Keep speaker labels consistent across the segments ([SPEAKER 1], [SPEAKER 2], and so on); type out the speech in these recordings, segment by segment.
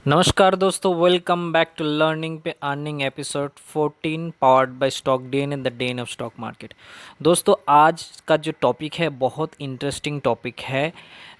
[SPEAKER 1] नमस्कार दोस्तों, welcome back to learning पे earning episode 14 powered by stock DN in the day of stock market. दोस्तों, आज का जो टॉपिक है बहुत इंटरेस्टिंग टॉपिक है।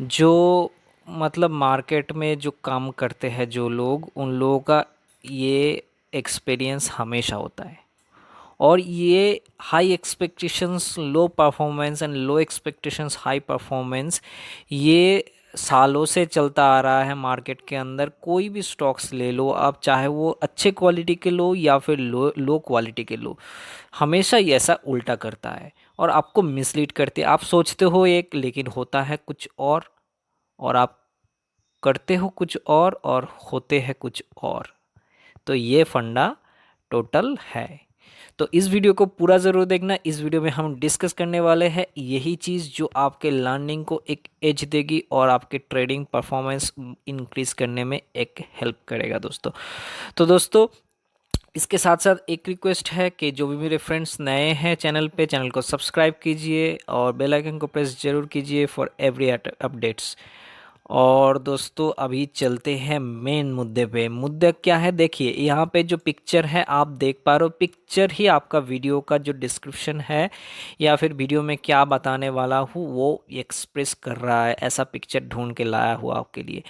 [SPEAKER 1] जो मतलब मार्केट में जो काम करते हैं जो लोग, उन लोगों का ये एक्सपीरियंस हमेशा होता है। और ये high expectations low performance and low expectations high performance, ये सालों से चलता आ रहा है मार्केट के अंदर। कोई भी स्टॉक्स ले लो आप, चाहे वो अच्छे क्वालिटी के लो या फिर लो लो क्वालिटी के लो, हमेशा ये ऐसा उल्टा करता है और आपको मिसलीड करते हैं। आप सोचते हो एक, लेकिन होता है कुछ और आप करते हो कुछ और होते हैं कुछ और। तो ये फंडा टोटल है। तो इस वीडियो को पूरा ज़रूर देखना। इस वीडियो में हम डिस्कस करने वाले हैं यही चीज़ जो आपके लर्निंग को एक एज देगी और आपके ट्रेडिंग परफॉर्मेंस इंक्रीज करने में एक हेल्प करेगा दोस्तों। तो दोस्तों, इसके साथ साथ एक रिक्वेस्ट है कि जो भी मेरे फ्रेंड्स नए हैं चैनल पे, चैनल को सब्सक्राइब कीजिए और बेल आइकन को प्रेस जरूर कीजिए फॉर एवरी अपडेट्स। और दोस्तों, अभी चलते हैं मेन मुद्दे पे। मुद्दा क्या है, देखिए यहाँ पे जो पिक्चर है आप देख पा रहे हो, पिक्चर ही आपका वीडियो का जो डिस्क्रिप्शन है या फिर वीडियो में क्या बताने वाला हूँ वो एक्सप्रेस कर रहा है। ऐसा पिक्चर ढूंढ के लाया हुआ आपके लिए।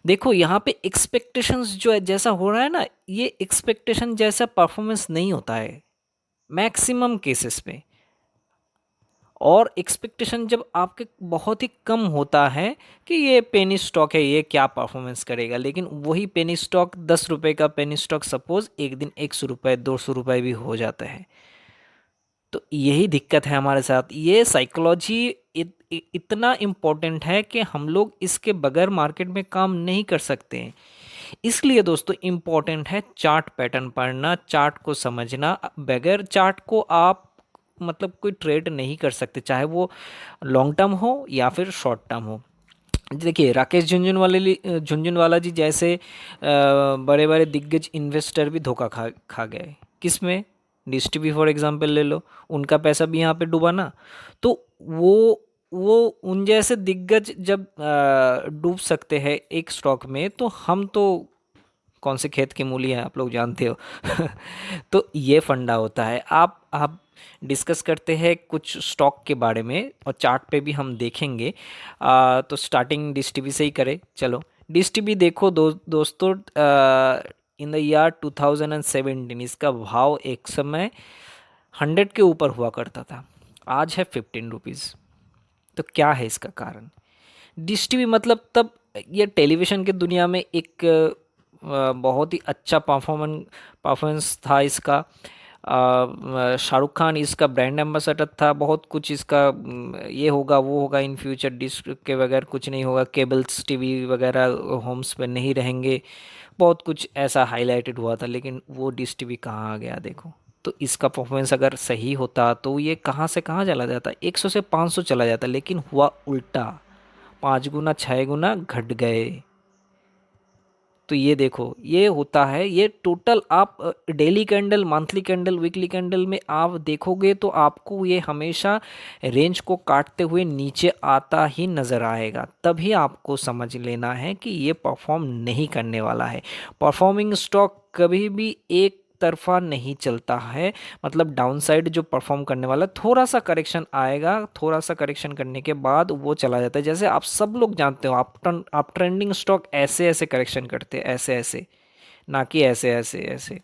[SPEAKER 1] देखो यहाँ पे एक्सपेक्टेशंस जो है जैसा हो रहा है ना, ये एक्सपेक्टेशन जैसा परफॉर्मेंस नहीं होता है मैक्सिमम केसेस पे। और एक्सपेक्टेशन जब आपके बहुत ही कम होता है कि ये पेनी स्टॉक है, ये क्या परफॉर्मेंस करेगा, लेकिन वही पेनी स्टॉक 10 रुपए का पेनी स्टॉक सपोज एक दिन 100 रुपये 200 रुपये भी हो जाता है। तो यही दिक्कत है हमारे साथ। ये साइकोलॉजी इतना इम्पोर्टेंट है कि हम लोग इसके बगैर मार्केट में काम नहीं कर सकते हैं। इसलिए दोस्तों इम्पोर्टेंट है चार्ट पैटर्न पढ़ना, चार्ट को समझना। बगैर चार्ट को आप मतलब कोई ट्रेड नहीं कर सकते, चाहे वो लॉन्ग टर्म हो या फिर शॉर्ट टर्म हो। देखिए राकेश झुनझुनवाला जी जैसे बड़े बड़े दिग्गज इन्वेस्टर भी धोखा खा गए। किस में? डिस्टी भी फॉर एग्जांपल ले लो, उनका पैसा भी यहाँ पे डूबा ना। तो वो उन जैसे दिग्गज जब डूब सकते हैं एक स्टॉक में, तो हम तो कौन से खेत की मूली है आप लोग जानते हो। तो ये फंडा होता है। आप डिस्कस करते हैं कुछ स्टॉक के बारे में और चार्ट पे भी हम देखेंगे। तो स्टार्टिंग डिस्टीबी से ही करें। चलो डिस्टीबी देखो दोस्तों, इन द ईयर 2017 इसका भाव एक समय 100 के ऊपर हुआ करता था, आज है 15 रुपीज़। तो क्या है इसका कारण? डिश टीवी मतलब तब ये टेलीविज़न की दुनिया में एक बहुत ही अच्छा परफॉर्मेंस था इसका। शाहरुख खान इसका ब्रांड एम्बेसडर था। बहुत कुछ इसका ये होगा वो होगा इन फ्यूचर, डिश के बगैर कुछ नहीं होगा, केबल्स टीवी वगैरह होम्स पे नहीं रहेंगे। बहुत कुछ ऐसा हाईलाइटेड हुआ था, लेकिन वो डिश टीवी कहाँ आ गया देखो। तो इसका परफॉर्मेंस अगर सही होता तो ये कहाँ से कहाँ चला जाता, 100 से 500 चला जाता, लेकिन हुआ उल्टा, 5 गुना 6 गुना घट गए। तो ये देखो ये होता है। ये टोटल आप daily candle, monthly candle, weekly candle में आप देखोगे तो आपको ये हमेशा रेंज को काटते हुए नीचे आता ही नज़र आएगा। तभी आपको समझ लेना है कि ये परफॉर्म नहीं करने वाला है। परफॉर्मिंग स्टॉक कभी भी एक तरफा नहीं चलता है। मतलब डाउन साइड जो परफॉर्म करने वाला, थोड़ा सा करेक्शन आएगा, थोड़ा सा करेक्शन करने के बाद वो चला जाता है। जैसे आप सब लोग जानते हो, आप ट्रेंडिंग स्टॉक ऐसे ऐसे करेक्शन करते हैं, ऐसे ऐसे, ना कि ऐसे ऐसे ऐसे।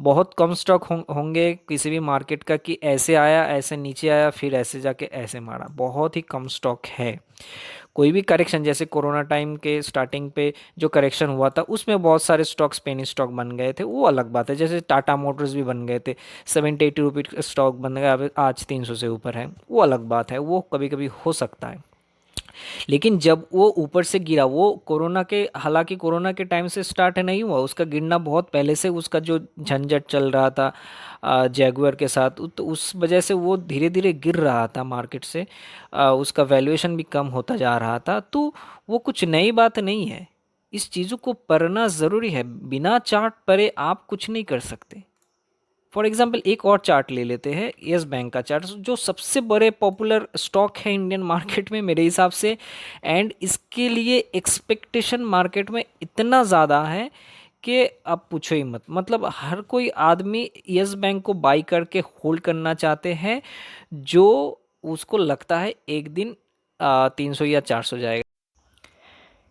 [SPEAKER 1] बहुत कम स्टॉक होंगे किसी भी मार्केट का कि ऐसे आया, ऐसे नीचे आया, फिर ऐसे जाके ऐसे मारा। बहुत ही कम स्टॉक है। कोई भी करेक्शन, जैसे कोरोना टाइम के स्टार्टिंग पे जो करेक्शन हुआ था उसमें बहुत सारे स्टॉक्स पेनी स्टॉक बन गए थे, वो अलग बात है। जैसे टाटा मोटर्स भी बन गए थे, 70-80 रुपये स्टॉक बन गया, अब आज 300 से ऊपर है, वो अलग बात है, वो कभी कभी हो सकता है। लेकिन जब वो ऊपर से गिरा, वो कोरोना के, हालांकि कोरोना के टाइम से स्टार्ट नहीं हुआ, उसका गिरना बहुत पहले से, उसका जो झंझट चल रहा था जैगुआर के साथ, तो उस वजह से वो धीरे धीरे गिर रहा था मार्केट से। उसका वैल्यूएशन भी कम होता जा रहा था। तो वो कुछ नई बात नहीं है। इस चीज़ों को पढ़ना ज़रूरी है। बिना चार्ट पढ़े आप कुछ नहीं कर सकते। फॉर एग्जांपल एक और चार्ट ले लेते हैं, यस बैंक का चार्ट, जो सबसे बड़े पॉपुलर स्टॉक है इंडियन मार्केट में मेरे हिसाब से। एंड इसके लिए एक्सपेक्टेशन मार्केट में इतना ज़्यादा है कि आप पूछो ही मत। मतलब हर कोई आदमी यस बैंक को बाई करके होल्ड करना चाहते हैं, जो उसको लगता है एक दिन 300 या 400 जाएगा।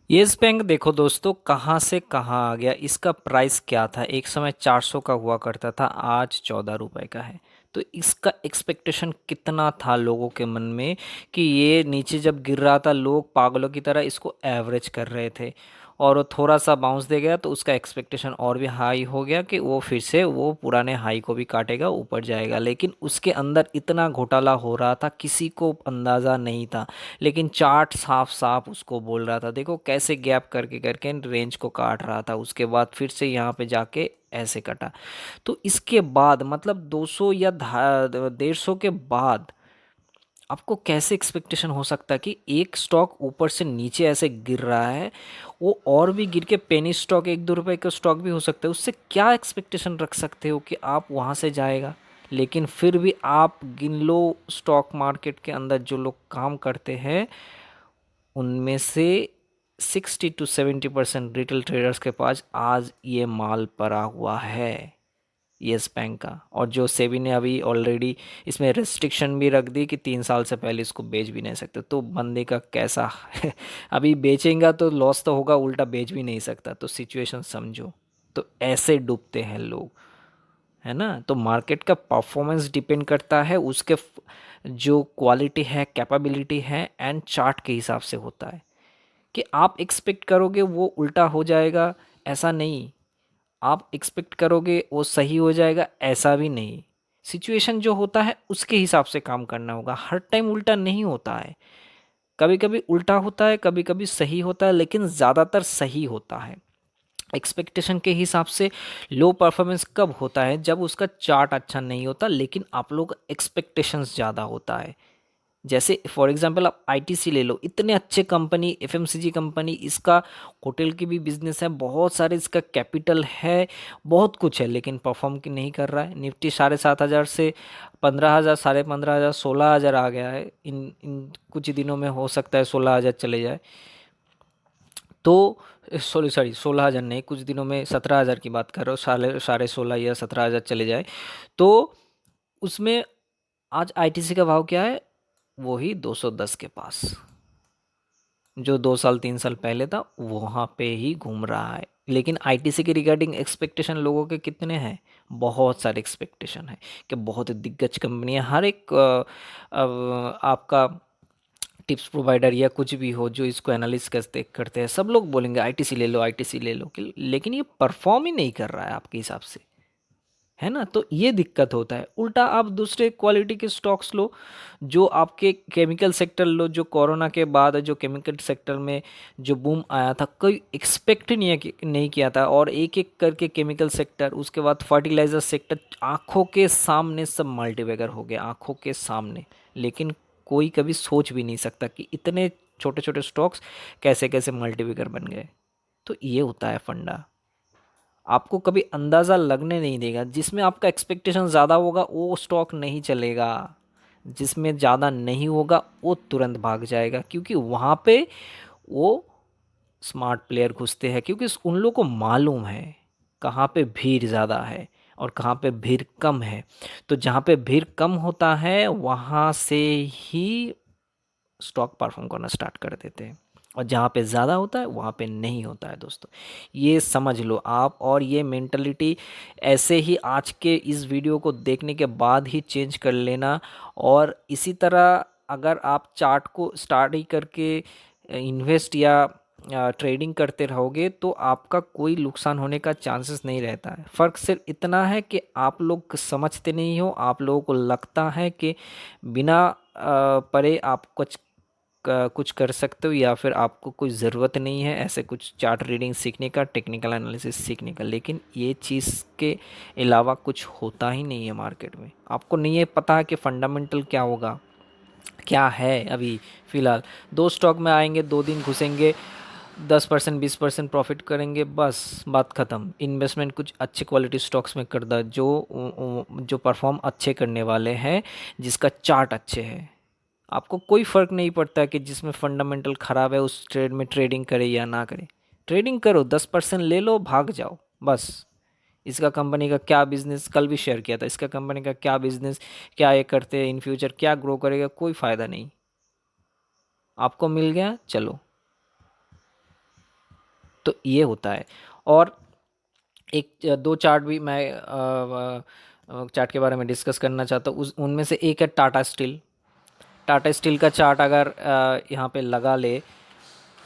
[SPEAKER 1] येस बैंक देखो दोस्तों कहाँ से कहाँ आ गया। इसका प्राइस क्या था, एक समय 400 का हुआ करता था, आज 14 रुपए का है। तो इसका एक्सपेक्टेशन कितना था लोगों के मन में कि ये नीचे जब गिर रहा था लोग पागलों की तरह इसको एवरेज कर रहे थे, और वो थोड़ा सा बाउंस दे गया तो उसका एक्सपेक्टेशन और भी हाई हो गया कि वो फिर से वो पुराने हाई को भी काटेगा, ऊपर जाएगा। लेकिन उसके अंदर इतना घोटाला हो रहा था किसी को अंदाज़ा नहीं था, लेकिन चार्ट साफ साफ उसको बोल रहा था। देखो कैसे गैप करके करके रेंज को काट रहा था, उसके बाद फिर से यहाँ पे जाके ऐसे कटा। तो इसके बाद मतलब 200 या 150 के बाद आपको कैसे एक्सपेक्टेशन हो सकता है कि एक स्टॉक ऊपर से नीचे ऐसे गिर रहा है, वो और भी गिर के पेनी स्टॉक 1-2 रुपए का स्टॉक भी हो सकता है, उससे क्या एक्सपेक्टेशन रख सकते हो कि आप वहाँ से जाएगा। लेकिन फिर भी आप गिन लो स्टॉक मार्केट के अंदर जो लोग काम करते हैं उनमें से 60 to 70% रिटेल ट्रेडर्स के पास आज ये माल पड़ा हुआ है येस बैंक का। और जो सेबी ने अभी ऑलरेडी इसमें रेस्ट्रिक्शन भी रख दी कि 3 साल से पहले इसको बेच भी नहीं सकते, तो बंदे का कैसा अभी बेचेंगे तो लॉस तो होगा, उल्टा बेच भी नहीं सकता। तो सिचुएशन समझो। तो ऐसे डूबते हैं लोग, है ना। तो मार्केट का परफॉर्मेंस डिपेंड करता है उसके जो क्वालिटी है, कैपेबिलिटी है एंड चार्ट के हिसाब से होता है। कि आप एक्सपेक्ट करोगे वो उल्टा हो जाएगा, ऐसा नहीं। आप एक्सपेक्ट करोगे वो सही हो जाएगा, ऐसा भी नहीं। सिचुएशन जो होता है उसके हिसाब से काम करना होगा, हर टाइम उल्टा नहीं होता है। कभी कभी उल्टा होता है, कभी कभी सही होता है, लेकिन ज़्यादातर सही होता है। एक्सपेक्टेशन के हिसाब से लो परफॉर्मेंस कब होता है, जब उसका चार्ट अच्छा नहीं होता लेकिन आप लोग एक्सपेक्टेशंस ज़्यादा होता है। जैसे फॉर एग्जांपल आप आईटीसी ले लो, इतने अच्छे कंपनी, एफएमसीजी कंपनी, इसका होटल की भी बिजनेस है, बहुत सारे इसका कैपिटल है, बहुत कुछ है, लेकिन परफॉर्म की नहीं कर रहा है। निफ्टी 7,500 से 15,000, 15,500, 16,000 आ गया है। इन कुछ दिनों में हो सकता है 16,000 चले जाए। तो सॉरी 16,000 नहीं, कुछ दिनों में 17,000 की बात कर रहा हूँ, साढ़े 16 या 17,000 चले जाए। तो उसमें आज आईटीसी का भाव क्या है, वही 210 के पास, जो 2 साल 3 साल पहले था वहाँ पे ही घूम रहा है। लेकिन आईटीसी के रिगार्डिंग एक्सपेक्टेशन लोगों के कितने हैं, बहुत सारे एक्सपेक्टेशन है कि बहुत दिग्गज कंपनी है। हर एक आपका टिप्स प्रोवाइडर या कुछ भी हो जो इसको एनालिस करते करते हैं, सब लोग बोलेंगे आईटीसी ले लो, आईटीसी ले लो, लेकिन ये परफॉर्म ही नहीं कर रहा है आपके हिसाब से, है ना। तो ये दिक्कत होता है। उल्टा आप दूसरे क्वालिटी के स्टॉक्स लो, जो आपके केमिकल सेक्टर लो, जो कोरोना के बाद जो केमिकल सेक्टर में जो बूम आया था, कोई एक्सपेक्ट नहीं किया था। और एक एक करके केमिकल सेक्टर, उसके बाद फर्टिलाइजर सेक्टर, आंखों के सामने सब मल्टीबैगर हो गए, आंखों के सामने। लेकिन कोई कभी सोच भी नहीं सकता कि इतने छोटे छोटे स्टॉक्स कैसे कैसे मल्टीबैगर बन गए। तो ये होता है फंडा। आपको कभी अंदाज़ा लगने नहीं देगा। जिसमें आपका एक्सपेक्टेशन ज़्यादा होगा वो स्टॉक नहीं चलेगा, जिसमें ज़्यादा नहीं होगा वो तुरंत भाग जाएगा, क्योंकि वहाँ पे वो स्मार्ट प्लेयर घुसते हैं, क्योंकि उन लोगों को मालूम है कहाँ पे भीड़ ज़्यादा है और कहाँ पे भीड़ कम है। तो जहाँ पे भीड़ कम होता है वहाँ से ही स्टॉक परफॉर्म करना स्टार्ट कर देते हैं, और जहाँ पे ज़्यादा होता है वहाँ पे नहीं होता है दोस्तों। ये समझ लो आप, और ये मेंटलिटी ऐसे ही आज के इस वीडियो को देखने के बाद ही चेंज कर लेना। और इसी तरह अगर आप चार्ट को स्टार्ट ही करके इन्वेस्ट या ट्रेडिंग करते रहोगे तो आपका कोई नुकसान होने का चांसेस नहीं रहता है। फ़र्क सिर्फ इतना है कि आप लोग समझते नहीं हो, आप लोगों को लगता है कि बिना पढ़े आप कुछ कर सकते हो, या फिर आपको कोई ज़रूरत नहीं है ऐसे कुछ चार्ट रीडिंग सीखने का, टेक्निकल एनालिसिस सीखने का। लेकिन ये चीज़ के अलावा कुछ होता ही नहीं है मार्केट में। आपको नहीं है पता है कि फंडामेंटल क्या होगा, क्या है। अभी फ़िलहाल 2 स्टॉक में आएंगे, 2 दिन घुसेंगे, 10% 20% प्रॉफिट करेंगे, बस बात ख़त्म। इन्वेस्टमेंट कुछ अच्छे क्वालिटी स्टॉक्स में कर दो जो परफॉर्म अच्छे करने वाले हैं, जिसका चार्ट अच्छे है। आपको कोई फ़र्क नहीं पड़ता कि जिसमें फंडामेंटल ख़राब है उस ट्रेड में ट्रेडिंग करे या ना करे। ट्रेडिंग करो, 10% ले लो, भाग जाओ बस। इसका कंपनी का क्या बिजनेस, कल भी शेयर किया था, इसका कंपनी का क्या बिजनेस, क्या ये करते हैं, इन फ्यूचर क्या ग्रो करेगा, कोई फ़ायदा नहीं। आपको मिल गया, चलो। तो ये होता है। और एक दो चार्ट भी मैं चार्ट के बारे में डिस्कस करना चाहता हूँ। उस उनमें से एक है टाटा स्टील। टाटा स्टील का चार्ट अगर यहाँ पे लगा ले,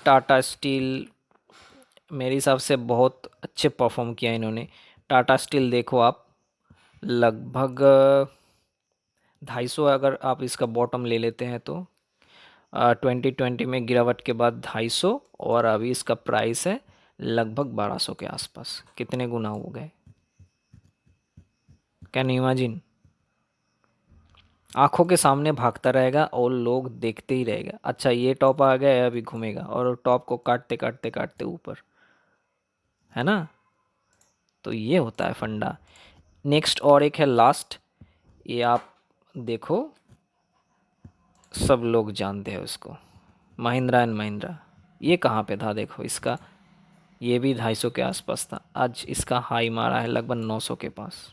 [SPEAKER 1] टाटा स्टील मेरे हिसाब से बहुत अच्छे परफॉर्म किया इन्होंने। टाटा स्टील देखो आप, लगभग 250, अगर आप इसका बॉटम ले लेते हैं तो 2020 में गिरावट के बाद 250, और अभी इसका प्राइस है लगभग 1200 के आसपास। कितने गुना हो गए, कैन यू इमेजिन। आंखों के सामने भागता रहेगा और लोग देखते ही रहेगा, अच्छा ये टॉप आ गया है, अभी घूमेगा, और टॉप को काटते काटते काटते ऊपर, है ना। तो ये होता है फंडा। नेक्स्ट और एक है लास्ट, ये आप देखो, सब लोग जानते हैं उसको, महिंद्रा एंड महिंद्रा। ये कहाँ पे था देखो इसका, ये भी 250 के आसपास था, आज इसका हाई मारा है लगभग 900 के पास,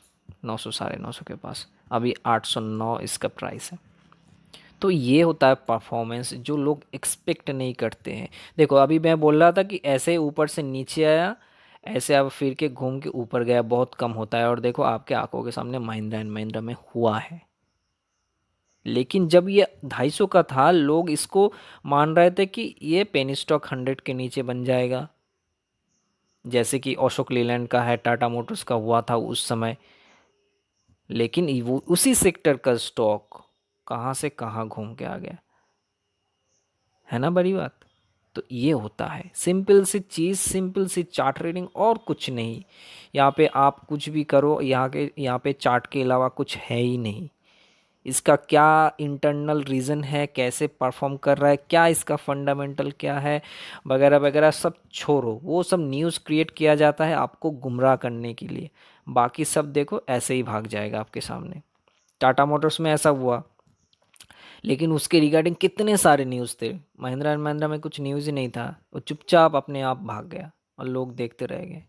[SPEAKER 1] 900 950 के पास, अभी 809 इसका प्राइस है। तो ये होता है परफॉर्मेंस जो लोग एक्सपेक्ट नहीं करते हैं। देखो अभी मैं बोल रहा था कि ऐसे ऊपर से नीचे आया, ऐसे अब फिर के घूम के ऊपर गया, बहुत कम होता है। और देखो आपके आंखों के सामने महिंद्रा एंड महिंद्रा में हुआ है। लेकिन जब ये 250 का था, लोग इसको मान रहे थे कि ये पेनी स्टॉक 100 के नीचे बन जाएगा, जैसे कि अशोक लीलैंड का है, टाटा मोटर्स का हुआ था उस समय। लेकिन वो उसी सेक्टर का स्टॉक कहाँ से कहाँ घूम के आ गया, है ना बड़ी बात। तो ये होता है सिंपल सी चीज़, सिंपल सी चार्ट रीडिंग, और कुछ नहीं। यहाँ पे आप कुछ भी करो, यहाँ पे चार्ट के अलावा कुछ है ही नहीं। इसका क्या इंटरनल रीज़न है, कैसे परफॉर्म कर रहा है, क्या इसका फंडामेंटल क्या है, वगैरह वगैरह सब छोड़ो। वो सब न्यूज़ क्रिएट किया जाता है आपको गुमराह करने के लिए। बाकी सब देखो ऐसे ही भाग जाएगा आपके सामने। टाटा मोटर्स में ऐसा हुआ, लेकिन उसके रिगार्डिंग कितने सारे न्यूज़ थे। महिंद्रा एंड महिंद्रा में कुछ न्यूज़ ही नहीं था, वो चुपचाप अपने आप भाग गया और लोग देखते रह गए।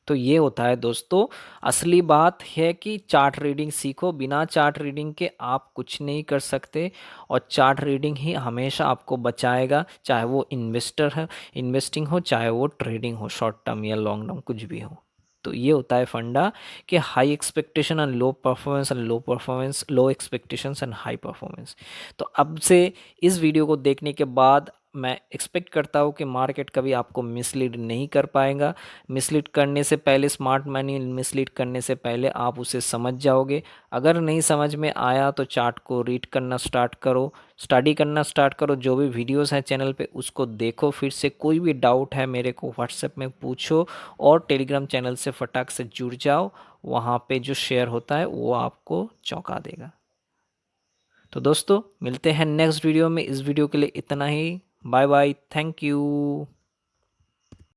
[SPEAKER 1] तो ये होता है दोस्तों। असली बात है कि चार्ट रीडिंग सीखो, बिना चार्ट रीडिंग के आप कुछ नहीं कर सकते। और चार्ट रीडिंग ही हमेशा आपको बचाएगा, चाहे वो इन्वेस्टर है, इन्वेस्टिंग हो, चाहे वो ट्रेडिंग हो, शॉर्ट टर्म या लॉन्ग टर्म कुछ भी हो। तो ये होता है फंडा कि high expectation and low performance, and low performance, low expectations and high performance. तो अब से इस वीडियो को देखने के बाद मैं एक्सपेक्ट करता हूँ कि मार्केट कभी आपको मिसलीड नहीं कर पाएगा। मिसलीड करने से पहले, स्मार्ट मनी मिसलीड करने से पहले आप उसे समझ जाओगे। अगर नहीं समझ में आया तो चार्ट को रीड करना स्टार्ट करो, स्टडी करना स्टार्ट करो, जो भी वीडियोस हैं चैनल पे उसको देखो फिर से। कोई भी डाउट है मेरे को व्हाट्सएप में पूछो, और टेलीग्राम चैनल से फटाक से जुड़ जाओ, वहाँ पे जो शेयर होता है वो आपको चौंका देगा। तो दोस्तों मिलते हैं नेक्स्ट वीडियो में। इस वीडियो के लिए इतना ही। Bye bye, thank you.